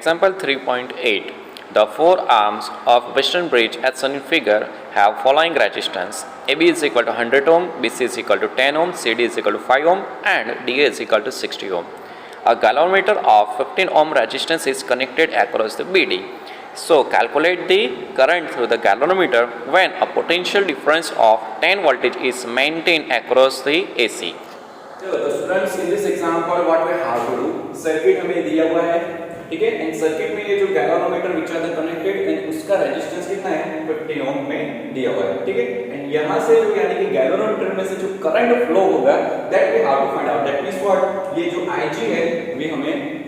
Example 3.8. The four arms of Western Bridge as shown in figure have following resistance. AB is equal to 100 ohm, BC is equal to 10 ohm, CD is equal to 5 ohm and DA is equal to 60 ohm. A galvanometer of 15 ohm resistance is connected across the BD. So calculate the current through the galvanometer when a potential difference of 10 voltage is maintained across the AC. चलो तो students in this example what we have to do, circuit हमें दिया हुआ है, ठीक है। And circuit में ये जो galvanometer which are connected and उसका रेजिस्टेंस कितना है 15 ओम में दिया हुआ है, ठीक है। एंड यहां से जो यानी कि गैल्वेनोमीटर में से जो करंट फ्लो होगा that we have to find out. That means what, ये जो Ig है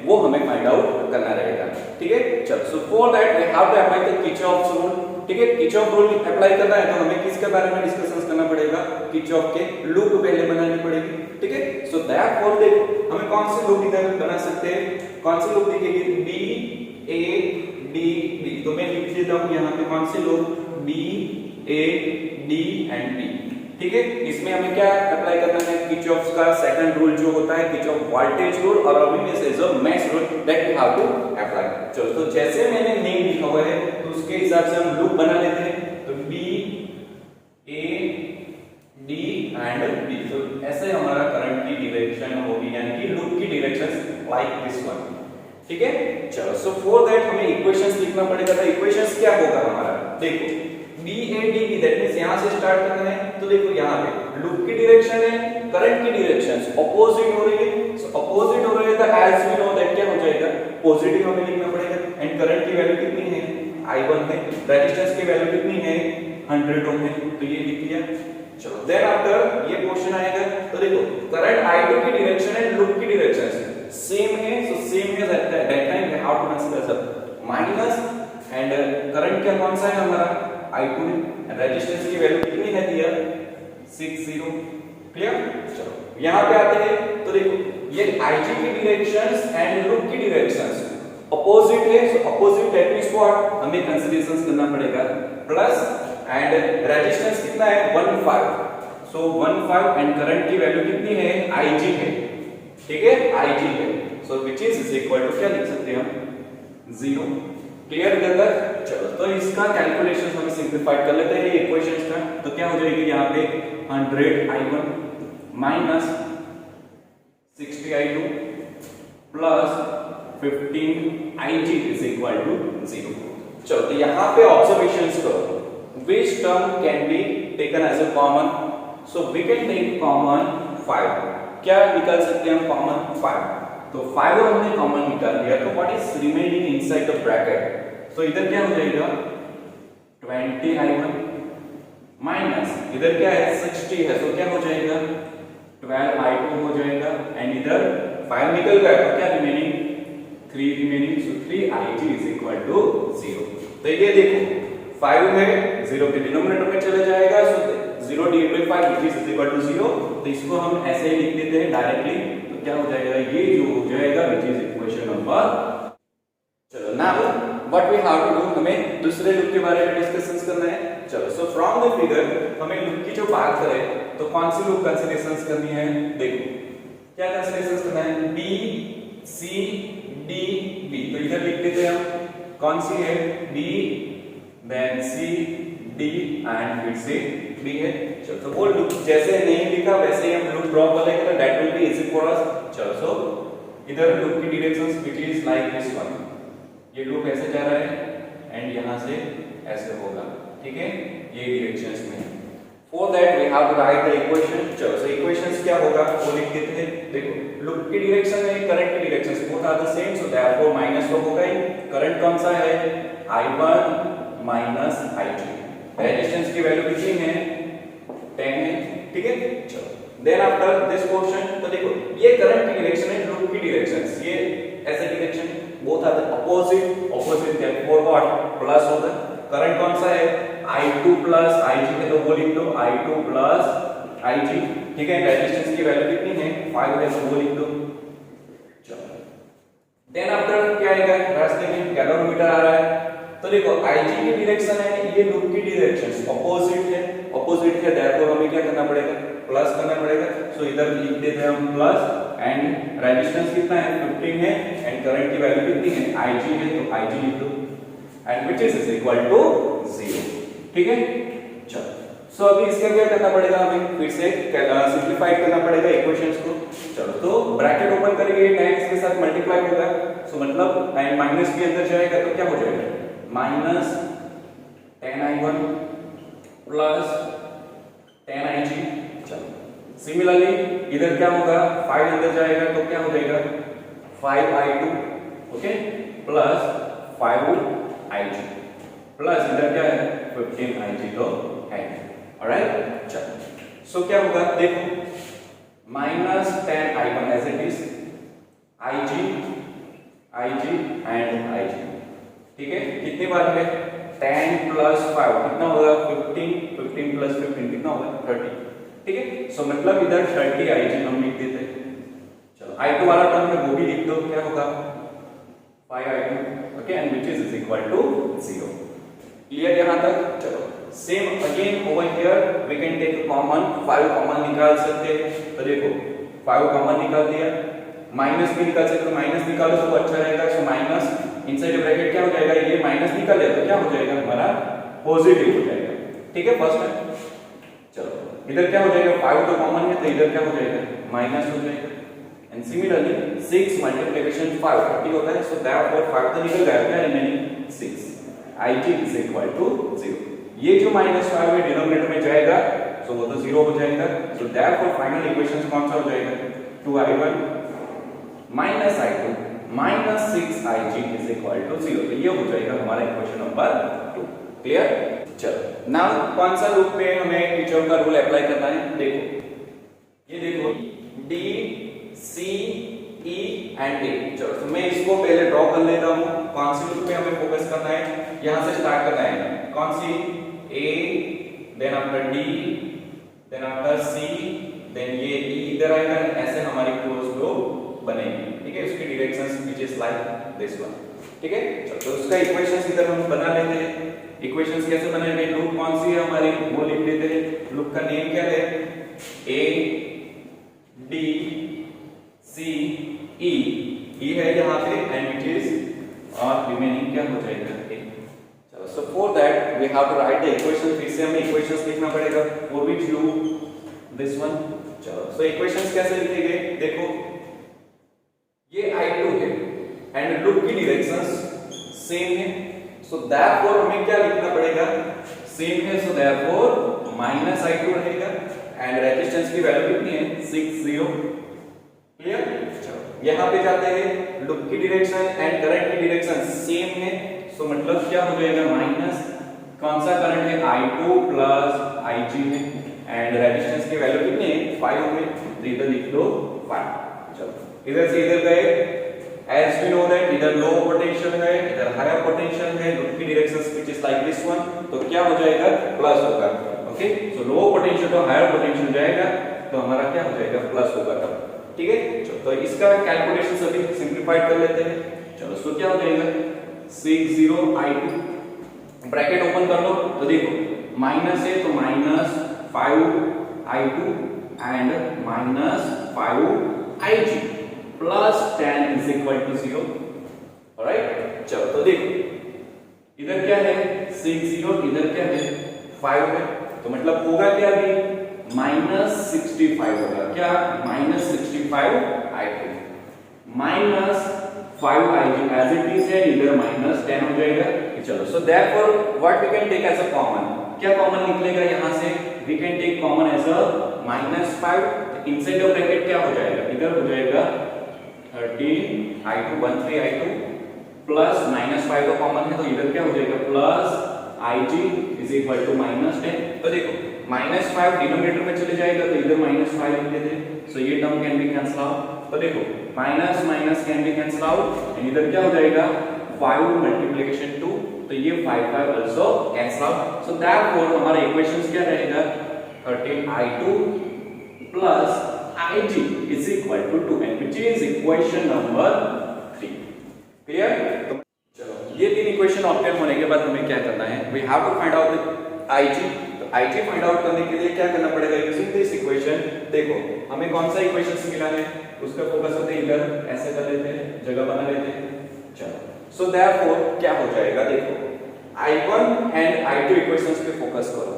वो हमें फाइंड आउट करना रहेगा, ठीक है। चलो so for that we have to apply the Kirchhoff's rule, ठीक है। किरचॉफ रूल अप्लाई करना है तो हमें किसके बारे में डिस्कशन करना पड़ेगा, किरचॉफ के लूप पहले बनानी पड़ेगी, ठीक है। सो दैटफॉर देखो हमें कौन सी लूप इधर बना सकते हैं, कौन सी लूप दिखेगी, बी ए डी बी। तो मैं लिख देता हूं यहां पे कौन सी loop, B A D and B, ठीक है। इसमें हमें क्या अप्लाई करना है, किरचॉफ का सेकंड रूल जो होता है किरचॉफ वोल्टेज रूल और अभी में से जो mesh rule that we have to apply. चलो तो जैसे मैंने नेम लिखा हुआ है तो उसके हिसाब से हम लूप बना लेते हैं। तो B A D and B, तो ऐसे हमारा करंट की डायरेक्शन होगी, यानी कि लूप की डायरेक्शन लाइक दिस वन, ठीक है। चलो सो फॉर दैट हमें इक्वेशंस लिखना पड़ेगा। तो इक्वेशंस क्या होगा हमारा, देखो B A D B that means यहां से स्टार्ट करना है। तो देखो यहां पे लूप की डायरेक्शन है, करंट की डायरेक्शन ऑपोजिट हो रही है। सो ऑपोजिट हो रही है तो एज वी नो दैट क्या हो जाएगा, पॉजिटिव हमें लिखना पड़ेगा। एंड करंट की वैल्यू कितनी है, I1 है। रेजिस्टेंस की वैल्यू कितनी है, 100 ओम है, तो ये लिख लिया। चलो देन आफ्टर ये क्वेश्चन आएगा तो देखो करंट I2 की डायरेक्शन एंड लूप की डायरेक्शन सेम है। सो सेम है that time we have to consider सब माइनस एंड करंट क्या कौन सा है हमारा I2 है। रेजिस्टेंस की वैल्यू कितनी है दिया 60, क्लियर। चलो यहां पे आते हैं तो देखो ये Ig की डायरेक्शंस एंड लूप की डायरेक्शंस अपोजिट है। So opposite that means what, हमें कंसीडरेशंस करना पड़ेगा प्लस एंड रेजिस्टेंस कितना है 15। सो 15 एंड करंट की वैल्यू कितनी है Ig है, ठीक है, Ig है। So which is equal to क्या लिख सकते हैं हम 0, क्लियर इधर तक। चलो तो इसका कैलकुलेशंस हम सिंपलीफाई कर लेते हैं इक्वेशंस का। तो क्या हो जाएगी यहाँ पे 100 I1 minus 60 I2 plus 15 Ig is equal to 0। चलो तो यहाँ पे ऑब्जर्वेशंस करो, which term can be taken as a common, so we can take common 5। क्या निकाल सकते हैं हम कॉमन 5, तो 5 हमने कॉमन निकाल लिया। तो what is remaining inside the bracket, तो इधर क्या हो जाएगा 20 I1 माइनस इधर क्या है 60 है, तो क्या हो जाएगा 12 I2 हो जाएगा एंड इधर 5 निकल गया तो क्या remaining 3 remaining. So 3 Ig is equal to 0। तो ये देखो 5 है 0 के डिनोमिनेटर में चला जाएगा। So 0 divided by 5 is equal to 0। तो इसको हम ऐसे ही लिख देते हैं डायरेक्टली। तो क्या हो जाएगा, ये जो हो जाएगा व्हिच इज इक्वेशन नंबर। चलो now what we have to do, हमें दूसरे लूप के बारे में डिस्कशंस करना है। चलो सो फ्रॉम द फिगर हमें लूप की जो बात करें तो कौन सी लूप कंसीडरेशंस करनी है, देखो क्या कंसीडरेशंस करना है, बी सी डी बी। तो इधर लिख देते हैं हम कौन सी है, B then C D and फिर से बी है। चलो तो वो लूप जैसे नहीं लिखा वैसे ही हम लूप ड्रॉ कर लेंगे तो that will be easy for us. चलो सो इधर लूप की directions which is like this one, ये लूप ऐसे जा रहा है एंड यहां से ऐसे होगा, ठीक है, ये डायरेक्शंस में। For that we have to write the equation. चलो सो इक्वेशंस क्या होगा वो लिख देते हैं। देखो लूप की डायरेक्शन में करंट की directions both are the same, so therefore minus तो होगा ही। करंट कौन सा है I1 माइनस Ig, रेजिस्टेंस की वैल्यू कितनी है 10 है, ठीक है। चलो देन आफ्टर दिस क्वेश्चन तो देखो ये करंट की डायरेक्शन है, लूप की डायरेक्शंस ये ऐसे direction both are the opposite therefore what plus होगा। करंट कौन सा है I2 प्लस Ig है, तो वो लिख दो I2 प्लस Ig, ठीक है। रेजिस्टेंस की वैल्यू कितनी है 5 है, तो वो लिख दो। चलो देन आफ्टर क्या आएगा, रास्ते में गैल्वेनोमीटर आ रहा है तो देखो Ig की डायरेक्शन है, ये लूप की डायरेक्शन ऑपोजिट है देयरफॉर हमें क्या करना पड़ेगा, प्लस करना पड़ेगा। सो इधर लिख देते हैं हम प्लस एंड रेजिस्टेंस कितना है 15 है एंड करंट की वैल्यू कितनी है Ig है तो Ig लिख दो and which is equal to 0। ठीक है, चलो सो अभी इसका क्या करना पड़ेगा, हमें फिर से सिंपलीफाइड करना पड़ेगा इक्वेशंस को। चलो तो ब्रैकेट ओपन करेंगे, tan इसके साथ मल्टीप्लाई होगा, सो मतलब tan माइनस भी अंदर जाएगा तो क्या हो जाएगा minus tan I1 plus tan Ig। चलो सिमिलरली इधर क्या होगा 5 अंदर जाएगा तो क्या हो जाएगा 5I2 okay plus 5Ig plus इधर क्या है 15Ig तो है। ऑलराइट, चलो सो क्या होगा देखो minus tan I1 as it is Ig and Ig। ठीक है, कितनी बार है 10 प्लस 5 कितना होगा 15 प्लस 15 कितना होगा 30। ठीक है, सो मतलब इधर 30 Ig हम लिख देते हैं। चलो I2 वाला टर्म में वो भी लिख दो, क्या होगा 5I2 okay and which is equal to 0। Clear यहां तक। चलो same again over here we can take common 5 common निकाल सकते हैं, तो देखो 5 कॉमन निकाल दिया, माइनस भी निकाल सकते हो, माइनस निकालो तो अच्छा रहेगा। सो माइनस इनसाइड ब्रैकेट क्या हो जाएगा, ये माइनस निकल जाए तो क्या हो जाएगा हमारा पॉजिटिव हो जाएगा। ठीक है, फर्स्ट में चलो इधर क्या हो जाएगा 5 तो कॉमन है तो इधर क्या हो जाएगा माइनस हो जाएगा एंड सिमिलरली 6 मल्टीप्लिकेशन 5 30 होता है, सो देयरफॉर 5 तो निकल गया, क्या remaining 6 Ig is equal to 0। ये जो -5 है डिनोमिनेटर में जाएगा सो वो तो 0 हो जाएगा, सो देयरफॉर फाइनल इक्वेशन कौन सा हो जाएगा 2I1 minus I2 minus 6Ig is equal to 0। तो ये हो जाएगा हमारा इक्वेशन नंबर 2। क्लियर, चलो नाउ कौन सा रूप में हमें किरचॉफ का रूल अप्लाई करना है, देखो ये देखो D C E and A। चलो तो मैं इसको पहले ड्रॉ कर लेता हूँ, कौन सी रूप में हमें फोकस करना है, यहां से स्टार्ट करना है, कौन सी A then after D then after C then ये E इधर आएगा, ऐसे हमारी क्लोज ग्रुप बनेगी। ठीक है, उसकी directions which is like this one. ठीक है, तो उसका इक्वेशंस इधर हम बना लेते हैं। इक्वेशंस कैसे बनाएंगे, लूप कौन सी है हमारी वो लिख लेते हैं। लूप का नेम क्या है A D C E, E है यहाँ पे एंड व्हिच इज और रिमेनिंग क्या हो जाएगा A। चलो so for that we have to write the equation, फिर से हमें इक्वेशंस लिखना पड़ेगा for which loop this one. चलो सो इक्वेशंस कैसे लिखेंगे, देखो ये I2 है एंड लूप की डायरेक्शंस सेम है, सो देयरफॉर हमें क्या लिखना पड़ेगा सेम है, सो देयरफॉर माइनस I2 रहेगा एंड रेजिस्टेंस की वैल्यू कितनी है 60। क्लियर, चलो यहां पे जाते हैं, लूप की डायरेक्शन एंड करंट की डायरेक्शन सेम है, सो मतलब क्या हो जाएगा माइनस कौन सा करंट है I2 प्लस Ig है एंड रेजिस्टेंस की वैल्यू कितनी है 5 है, तो इधर लिख लो 5। चलो इधर से इधर गए, as we know that इधर लो पोटेंशियल है इधर हायर पोटेंशियल है, लूप की direction which is like this one, तो क्या हो जाएगा प्लस होगा। ओके, सो लो पोटेंशियल तो हायर पोटेंशियल जाएगा तो हमारा क्या हो जाएगा प्लस होगा तब। ठीक है, चलो तो इसका कैलकुलेशन अभी सिंपलीफाइड कर लेते हैं। चलो सो क्या हो जाएगा 60I2 ब्रैकेट ओपन कर लो, तो देखो माइनस है तो minus 5I2 and minus 5Ig plus 10 is equal to 0। Alright, चलो तो देखो इधर क्या है 60 इधर क्या है 5 है, तो मतलब होगा क्या अभी -65 होगा, क्या -65I2 minus 5Ig as it is है, इधर -10 हो जाएगा। चलो so therefore what we can take as a common, क्या कॉमन निकलेगा यहां से, we can take common as a -5, inside of bracket क्या हो जाएगा इधर हो जाएगा 13I2 13I2 प्लस -5 तो कॉमन है तो इधर क्या हो जाएगा plus Ig is equal to -10। तो देखो -5 डिनोमिनेटर में चले जाएगा तो इधर -5 लिख देते हैं, सो ये term can be cancel out. तो देखो minus minus can be cancel out and इधर क्या हो जाएगा 5 मल्टीप्लिकेशन 2, तो ये 5 also cancel out. So therefore हमारा इक्वेशंस क्या रहेगा 13I2 plus Ig is equal to 2 and which is equation number 3। Clear, तो चलो ये तीन इक्वेशन ऑब्टेन होने के बाद हमें क्या करना है, we have to find out the Ig। तो IG फाइंड आउट करने के लिए क्या करना पड़ेगा यूजिंग दिस इक्वेशन। देखो हमें कौन सा इक्वेशन मिला है, उसका फोकस होते इधर ऐसे कर लेते हैं, जगह बना लेते हैं। चलो सो देयरफॉर क्या हो जाएगा, देखो I1 एंड I2 इक्वेशंस पे फोकस करो।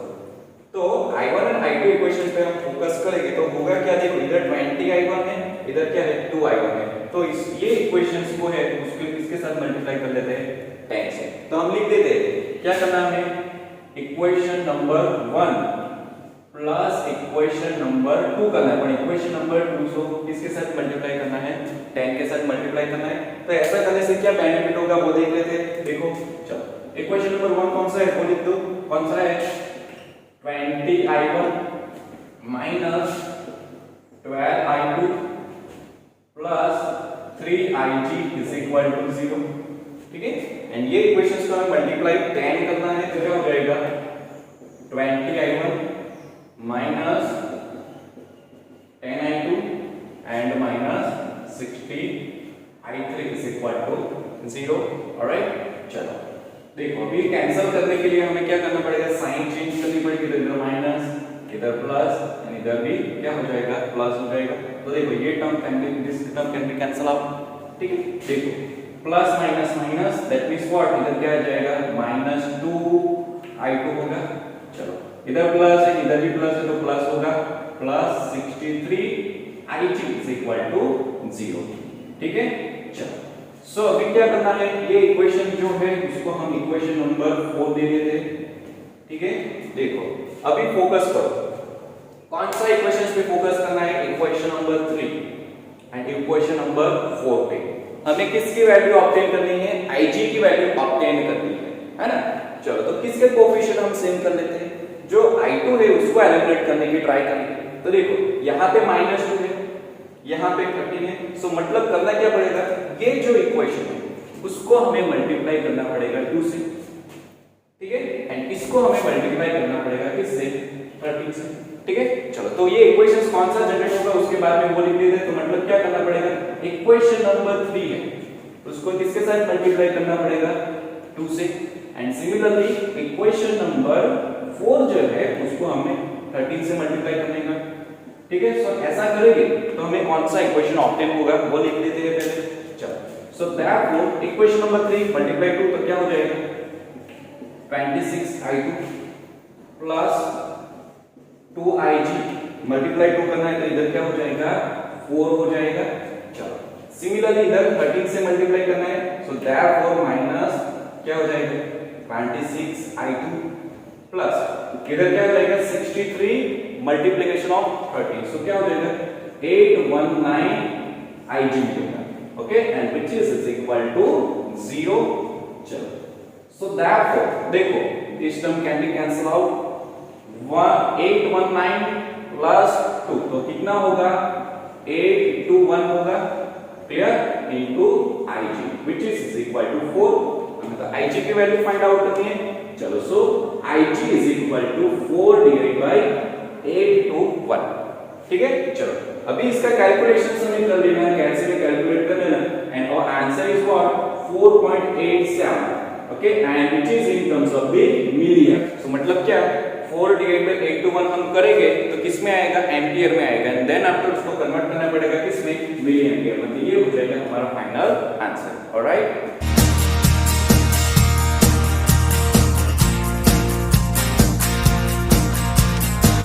तो I1 एंड I2 इक्वेशन पे हम फोकस करेंगे तो होगा क्या, देखो इधर 20I1 है, इधर क्या है 2I1 है। तो इस ये इक्वेशंस को है उसके किसके साथ मल्टीप्लाई कर लेते हैं 10 से। तो हम लिख देते हैं क्या करना है, equation number 1 plus equation number 2 करना है, पर इक्वेशन नंबर 2 को किसके साथ मल्टीप्लाई करना है 10 के साथ मल्टीप्लाई करना है। तो ऐसा करने से क्या बेनिफिट होगा वो देख लेते हैं। देखो चलो इक्वेशन नंबर 1 कौन सा है वो लिख दो, कौन सा है 20I1 minus 12I2 plus 3IG is equal to 0। ठीक है, एंड ये इक्वेशंस को हमें मल्टीप्लाई 10 करना है तो क्या हो जाएगा 20I1 minus 10I2 and minus 60I3 is equal to 0। Alright, चलो देखो अभी कैंसिल करने के लिए हमें क्या करना पड़ेगा, साइन चेंज करनी पड़ेगी। इधर माइनस इधर प्लस एंड इधर भी क्या हो जाएगा प्लस हो जाएगा। तो देखो ये term can B this term can be cancel out. ठीक है, देखो plus minus minus that means what, इधर क्या आ जाएगा -2I2 होगा। चलो इधर प्लस है इधर भी प्लस है तो प्लस होगा plus 63IG is equal to 0। ठीक है, चलो सो अभी क्या करना है, ये इक्वेशन जो है उसको हम इक्वेशन नंबर 4 दे देते हैं। ठीक है, देखो अभी फोकस करो कौन सा इक्वेशन पे फोकस करना है, equation number 3 and equation number 4 पे। हमें किसकी वैल्यू ऑब्टेन करनी है, IG की वैल्यू ऑब्टेन करनी है ना। चलो तो किसके कोएफिशिएंट हम सेम कर लेते हैं, जो I2 है उसको एलिमिनेट करने की ट्राई करेंगे। तो देखो यहाँ पे -2 है, यहाँ पे 13 है। सो मतलब करना क्या पड़ेगा, ये जो इक्वेशन है उसको हमें मल्टीप्लाई करना पड़ेगा 2 से। ठीक है, एंड इसको हमें मल्टीप्लाई करना पड़ेगा किससे 13 से। ठीक है, चलो तो ये इक्वेशंस कौन सा जनरेट होगा उसके बाद में वो लिख देते हैं। तो मतलब क्या करना पड़ेगा, इक्वेशन नंबर 3 है उसको किसके साथ मल्टीप्लाई करना पड़ेगा 2 से, एंड सिमिलरली इक्वेशन नंबर 4 जो है उसको हमें 13 से मल्टीप्लाई करने का। ठीक है, सो ऐसा करेंगे तो हमें कौन सा इक्वेशन ऑब्टेन होगा वो लिख देते हैं पहले। चलो so that equation number 3 multiply 2 तो क्या हो जाएगा 26I2 प्लस 2IG मल्टीप्लाई 2 करना है तो इधर क्या हो जाएगा 4 हो जाएगा। चलो सिमिलरली इधर 13 से मल्टीप्लाई करना है सो देयरफॉर माइनस क्या हो जाएगा 26I2 प्लस इधर क्या हो जाएगा 63 मल्टीप्लिकेशन ऑफ 13 सो क्या हो जाएगा 819IG मिलेगा। Okay, and which is equal to 0। चलो सो देयरफॉर देखो this term can be cancel out 819 plus 2 तो कितना होगा 821 होगा, clear, into IG which is equal to 4। हमें तो IG की वैल्यू फाइंड आउट करनी है। चलो so IG is equal to 4 divided by 821। ठीक है, चलो अभी इसका कैलकुलेशन हमें कर लेना है, कैसे में कैलकुलेट कर लेना, एंड और answer is what 4.87। Okay, and which is in terms of the million. So मतलब क्या 4 डिवाइडेड बाय 821 हम करेंगे तो किस में आएगा एम्पियर में आएगा, एंड देन आफ्टर उसको कन्वर्ट करना पड़ेगा किस में मिली एम्पियर में। ये हो जाएगा हमारा फाइनल आंसर। ऑलराइट।